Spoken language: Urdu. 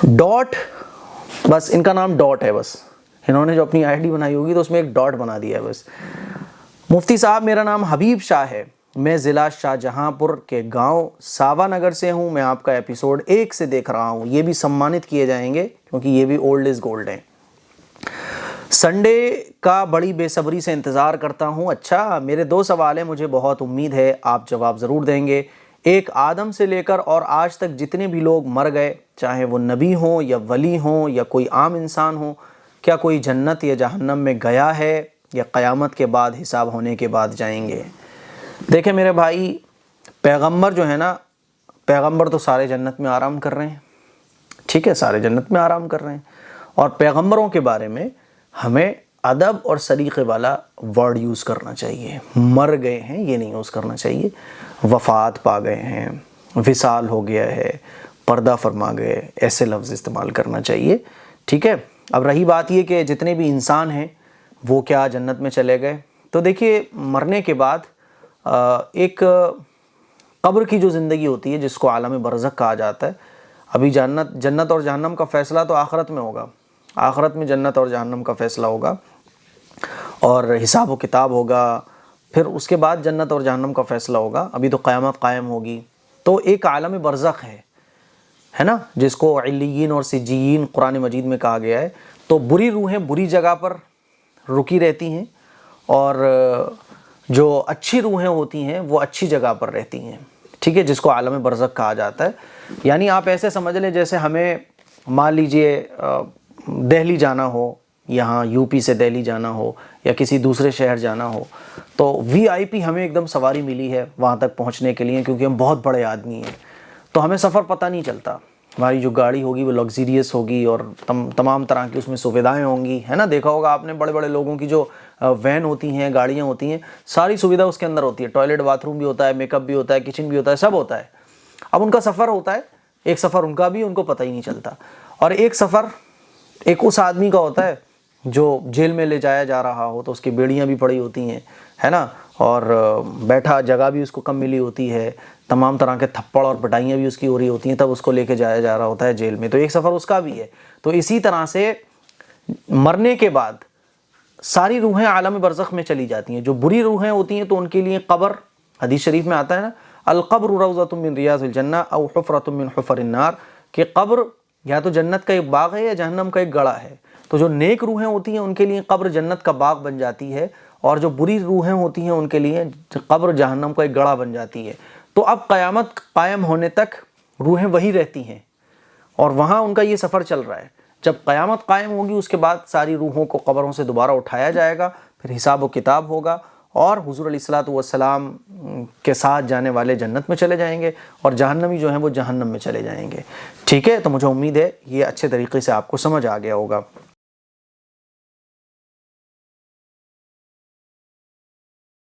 ڈاٹ، بس ان کا نام ڈاٹ ہے، بس انہوں نے جو اپنی آئی ڈی بنائی ہوگی تو اس میں ایک ڈاٹ بنا دیا ہے بس۔ مفتی صاحب میرا نام حبیب شاہ ہے، میں ضلع شاہ جہاں پور کے گاؤں ساوا نگر سے ہوں، میں آپ کا ایپیسوڈ 1 سے دیکھ رہا ہوں، یہ بھی سمانت کیے جائیں گے کیونکہ یہ بھی اولڈ از گولڈ ہیں۔ سنڈے کا بڑی بے صبری سے انتظار کرتا ہوں۔ اچھا، میرے 2 سوال ہیں، مجھے بہت امید ہے آپ جواب ضرور دیں گے۔ ایک، آدم سے لے کر اور آج تک جتنے بھی لوگ مر گئے، چاہے وہ نبی ہوں یا ولی ہوں یا کوئی عام انسان ہوں، کیا کوئی جنت یا جہنم میں گیا ہے یا قیامت کے بعد حساب ہونے کے بعد جائیں گے؟ دیکھیں میرے بھائی، پیغمبر جو ہے نا، پیغمبر تو سارے جنت میں آرام کر رہے ہیں، ٹھیک ہے، سارے جنت میں آرام کر رہے ہیں، اور پیغمبروں کے بارے میں ہمیں ادب اور سلیقے والا ورڈ یوز کرنا چاہیے۔ مر گئے ہیں یہ نہیں یوز کرنا چاہیے، وفات پا گئے ہیں، وصال ہو گیا ہے، پردہ فرما گئے، ایسے لفظ استعمال کرنا چاہیے، ٹھیک ہے۔ اب رہی بات یہ کہ جتنے بھی انسان ہیں وہ کیا جنت میں چلے گئے، تو دیکھیے مرنے کے بعد ایک قبر کی جو زندگی ہوتی ہے جس کو عالم برزخ کہا جاتا ہے، ابھی جنت اور جہنم کا فیصلہ تو آخرت میں ہوگا، آخرت میں جنت اور جہنم کا فیصلہ ہوگا اور حساب و کتاب ہوگا، پھر اس کے بعد جنت اور جہنم کا فیصلہ ہوگا، ابھی تو قیامت قائم ہوگی۔ تو ایک عالم برزخ ہے نا، جس کو علیین اور سجین قرآن مجید میں کہا گیا ہے۔ تو بری روحیں بری جگہ پر رکی رہتی ہیں اور جو اچھی روحیں ہوتی ہیں وہ اچھی جگہ پر رہتی ہیں، ٹھیک ہے، جس کو عالم برزخ کہا جاتا ہے۔ یعنی آپ ایسے سمجھ لیں جیسے ہمیں مان لیجئے دہلی جانا ہو، یہاں یو پی سے دہلی جانا ہو یا کسی دوسرے شہر جانا ہو، تو وی آئی پی ہمیں ایک دم سواری ملی ہے وہاں تک پہنچنے کے لیے، کیونکہ ہم بہت بڑے آدمی ہیں، تو ہمیں سفر پتہ نہیں چلتا، ہماری جو گاڑی ہوگی وہ لگزیریس ہوگی اور تمام طرح کی اس میں سویدھائیں ہوں گی، ہے نا۔ دیکھا ہوگا آپ نے بڑے بڑے لوگوں کی جو وین ہوتی ہیں، گاڑیاں ہوتی ہیں، ساری سویدھا اس کے اندر ہوتی ہے، ٹوائلٹ باتھ روم بھی ہوتا ہے، میک اپ بھی ہوتا ہے، کچن بھی ہوتا ہے، سب ہوتا ہے۔ اب ان کا سفر ہوتا ہے، ایک سفر ان کا بھی ان کو پتہ ہی نہیں چلتا، اور ایک سفر ایک اس آدمی کا ہوتا ہے جو جیل میں لے جایا جا رہا ہو تو اس کی بیڑیاں بھی پڑی ہوتی ہیں، ہے نا، اور بیٹھا جگہ بھی اس کو کم ملی ہوتی ہے، تمام طرح کے تھپڑ اور پٹائیاں بھی اس کی ہو رہی ہوتی ہیں، تب اس کو لے کے جایا جا رہا ہوتا ہے جیل میں، تو ایک سفر اس کا بھی ہے۔ تو اسی طرح سے مرنے کے بعد ساری روحیں عالم برزخ میں چلی جاتی ہیں۔ جو بری روحیں ہوتی ہیں تو ان کے لیے قبر، حدیث شریف میں آتا ہے نا، القبر روضۃ من ریاض الجنہ او حفرۃ من حفر النار، کہ قبر یا تو جنت کا ایک باغ ہے یا جہنم کا ایک گڑھا ہے۔ تو جو نیک روحیں ہوتی ہیں ان کے لیے قبر جنت کا باغ بن جاتی ہے، اور جو بری روحیں ہوتی ہیں ان کے لیے قبر جہنم کا ایک گڑھا بن جاتی ہے۔ تو اب قیامت قائم ہونے تک روحیں وہی رہتی ہیں اور وہاں ان کا یہ سفر چل رہا ہے۔ جب قیامت قائم ہوگی اس کے بعد ساری روحوں کو قبروں سے دوبارہ اٹھایا جائے گا، پھر حساب و کتاب ہوگا، اور حضور علیہ الصلوۃ والسلام کے ساتھ جانے والے جنت میں چلے جائیں گے اور جہنمی جو ہیں وہ جہنم میں چلے جائیں گے، ٹھیک ہے۔ تو مجھے امید ہے یہ اچھے طریقے سے آپ کو سمجھ آ گیا ہوگا۔